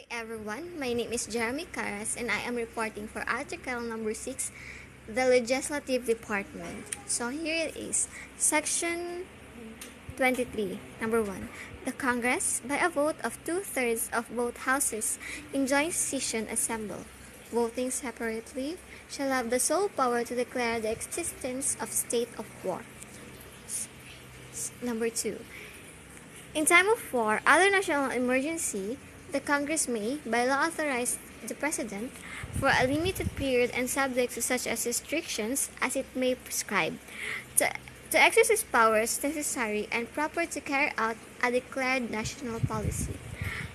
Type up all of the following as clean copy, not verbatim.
Hi everyone, my name is Jeremy Caras and I am reporting for article number 6, the Legislative Department. So here it is, section 23, number 1. The Congress, by a vote of 2/3 of both houses in joint session assemble, voting separately, shall have the sole power to declare the existence of state of war. Number 2. In time of war, other national emergency, the Congress may, by law, authorize the President for a limited period and subject to such as restrictions as it may prescribe, to exercise powers necessary and proper to carry out a declared national policy,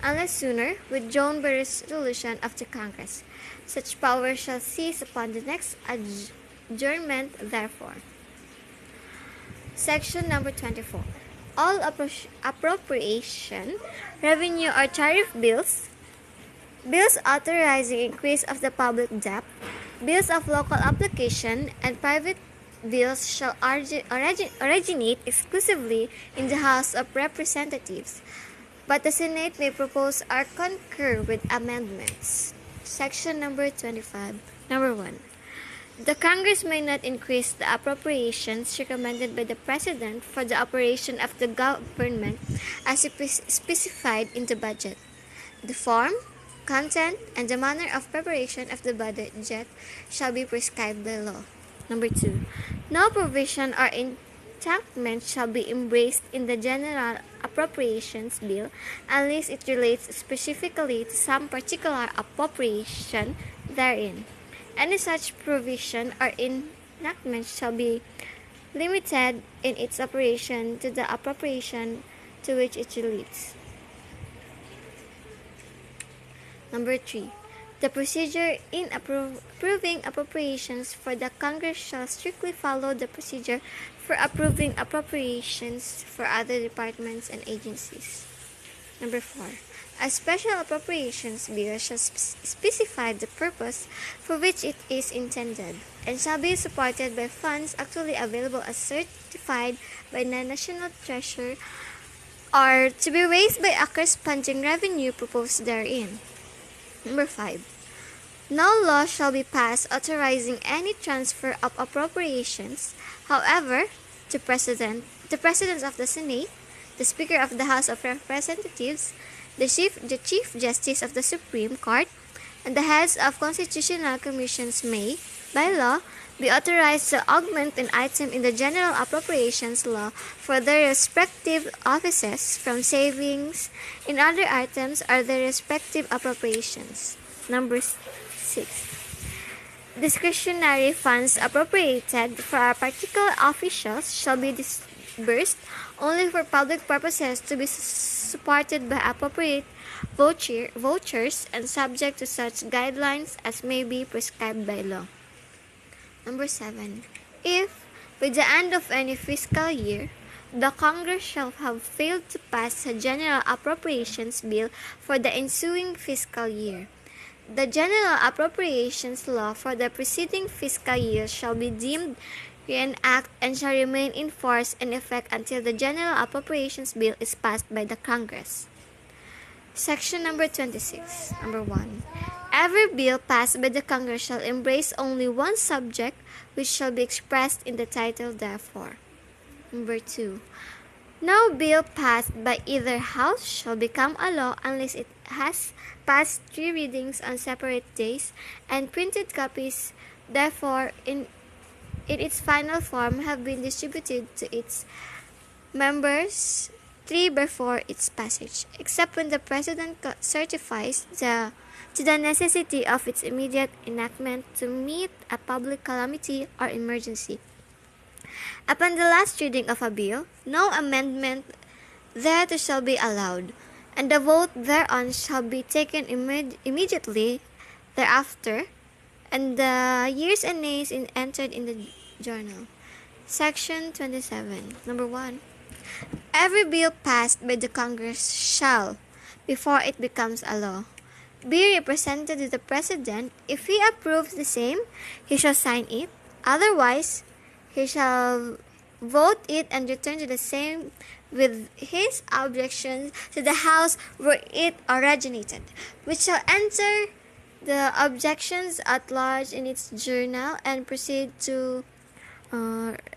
unless sooner withdrawn by resolution of the Congress. Such power shall cease upon the next adjournment, therefore. Section number 24. All appropriation, revenue or tariff bills, bills authorizing increase of the public debt, bills of local application, and private bills shall originate exclusively in the House of Representatives, but the Senate may propose or concur with amendments. Section number 25. Number 1. The Congress may not increase the appropriations recommended by the President for the operation of the government as specified in the budget. The form, content, and the manner of preparation of the budget shall be prescribed by law. Number 2. No provision or enactment shall be embraced in the General Appropriations Bill unless it relates specifically to some particular appropriation therein. Any such provision or enactment shall be limited in its operation to the appropriation to which it relates. Number 3. The procedure in approving appropriations for the Congress shall strictly follow the procedure for approving appropriations for other departments and agencies. Number 4. A special appropriations bill shall specify the purpose for which it is intended, and shall be supported by funds actually available as certified by the National Treasury, or to be raised by a corresponding revenue proposed therein. Number 5. No law shall be passed authorizing any transfer of appropriations. However, the President of the Senate, the Speaker of the House of Representatives, the Chief Justice of the Supreme Court, and the heads of constitutional commissions may, by law, be authorized to augment an item in the General Appropriations Law for their respective offices from savings in other items or their respective appropriations. Number 6. Discretionary funds appropriated for a particular officials shall be disbursed only for public purposes to be supported by appropriate vouchers and subject to such guidelines as may be prescribed by law. Number 7. If, by the end of any fiscal year, the Congress shall have failed to pass a general appropriations bill for the ensuing fiscal year, the General Appropriations Law for the preceding fiscal year shall be deemed reenact and shall remain in force and effect until the General Appropriations Bill is passed by the Congress. Section number 26. Number 1. Every bill passed by the Congress shall embrace only one subject, which shall be expressed in the title therefore. Number 2. No bill passed by either house shall become a law unless it has passed 3 readings on separate days, and printed copies, therefore, in its final form have been distributed to its members 3 before its passage, except when the President certifies to the necessity of its immediate enactment to meet a public calamity or emergency. Upon the last reading of a bill, no amendment thereto shall be allowed, and the vote thereon shall be taken immediately thereafter, and the yeas and nays entered in the journal. Section 27. Number 1. Every bill passed by the Congress shall, before it becomes a law, be represented to the President. If he approves the same, he shall sign it. Otherwise, he shall vote it and return to the same with his objections to the house where it originated, which shall enter the objections at large in its journal and proceed to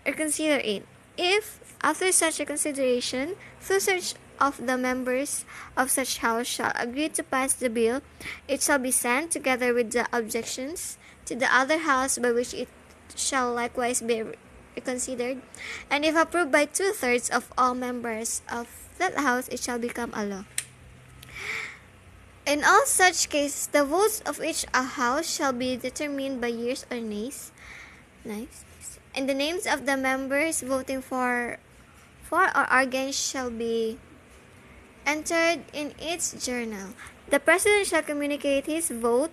reconsider it. If, after such reconsideration, two-thirds of the members of such house shall agree to pass the bill, it shall be sent, together with the objections, to the other house, by which it shall likewise be reconsidered. And if approved by two-thirds of all members of that house, it shall become a law. In all such cases, the votes of each house shall be determined by yeas or nays. Nice. And the names of the members voting for or against shall be entered in its journal. The President shall communicate his vote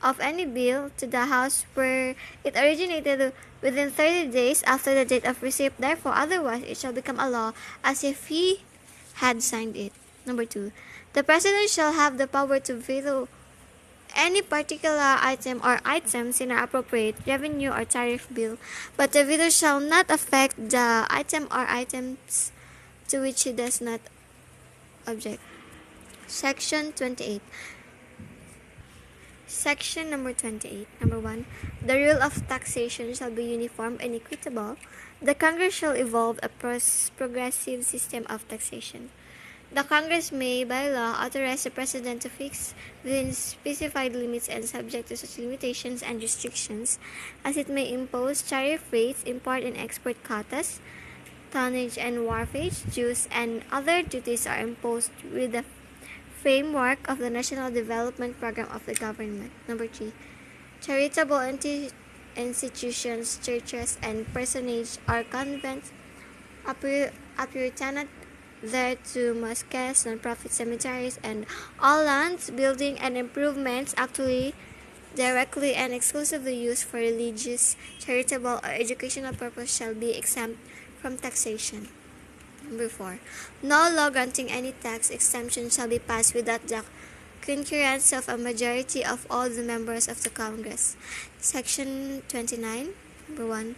of any bill to the House where it originated within 30 days after the date of receipt. Therefore, otherwise it shall become a law as if he had signed it. Number 2. The President shall have the power to veto any particular item or items in an appropriate revenue or tariff bill, but the veto shall not affect the item or items to which he does not object. Section 28. Section number 28. Number 1. The rule of taxation shall be uniform and equitable. The Congress shall evolve a progressive system of taxation. The Congress may, by law, authorize the President to fix within specified limits and subject to such limitations and restrictions as it may impose tariff rates, import and export quotas, tonnage and wharfage dues, and other duties are imposed with the framework of the National Development Program of the government. Number 3. Charitable institutions, churches, and personage or convents, a Puritanate thereto mosques, non-profit cemeteries, and all lands, building, and improvements actually, directly, and exclusively used for religious, charitable, or educational purpose shall be exempt from taxation. Number 4. No law granting any tax exemption shall be passed without the concurrence of a majority of all the members of the Congress. Section 29. Number 1.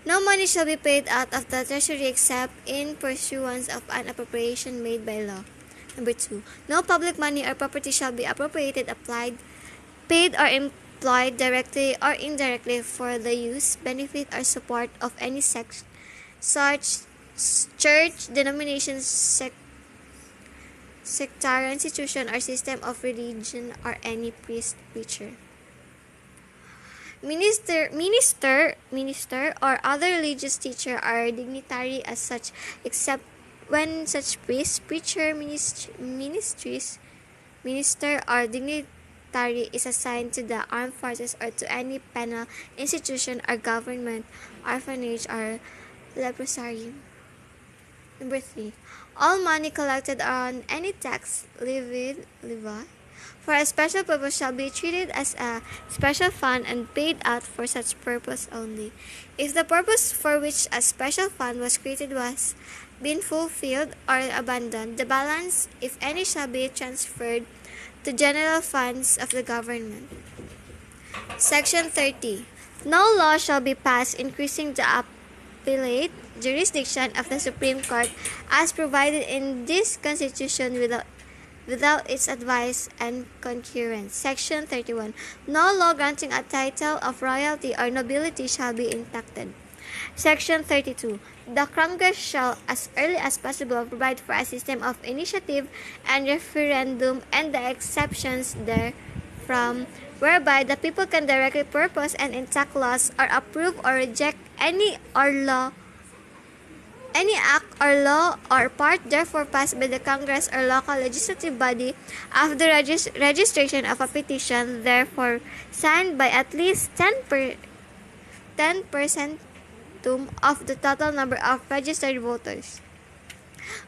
No money shall be paid out of the Treasury except in pursuance of an appropriation made by law. Number 2. No public money or property shall be appropriated, applied, paid, or employed directly or indirectly for the use, benefit, or support of any such church, denomination, sectarian institution, or system of religion, or any priest, preacher, minister, or other religious teacher or dignitary as such, except when such priest, preacher, minister, or dignitary is assigned to the armed forces or to any penal institution or government, orphanage, or leprosarium. Number 3. All money collected on any tax, levy, for a special purpose shall be treated as a special fund and paid out for such purpose only. If the purpose for which a special fund was created was been fulfilled or abandoned, the balance, if any, shall be transferred to general funds of the government. Section 30. No law shall be passed increasing the appellate jurisdiction of the Supreme Court as provided in this Constitution without its advice and concurrence. Section 31. No law granting a title of royalty or nobility shall be enacted. Section 32. The Congress shall, as early as possible, provide for a system of initiative and referendum and the exceptions therefrom, whereby the people can directly propose and enact laws or approve or reject any act or law or part therefore passed by the Congress or local legislative body after registration of a petition therefore signed by at least 10% of the total number of registered voters,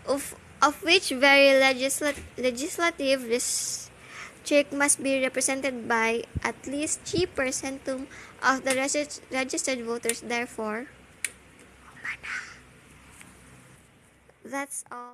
of which very legislative district must be represented by at least 3% of the registered voters. Therefore, that's all.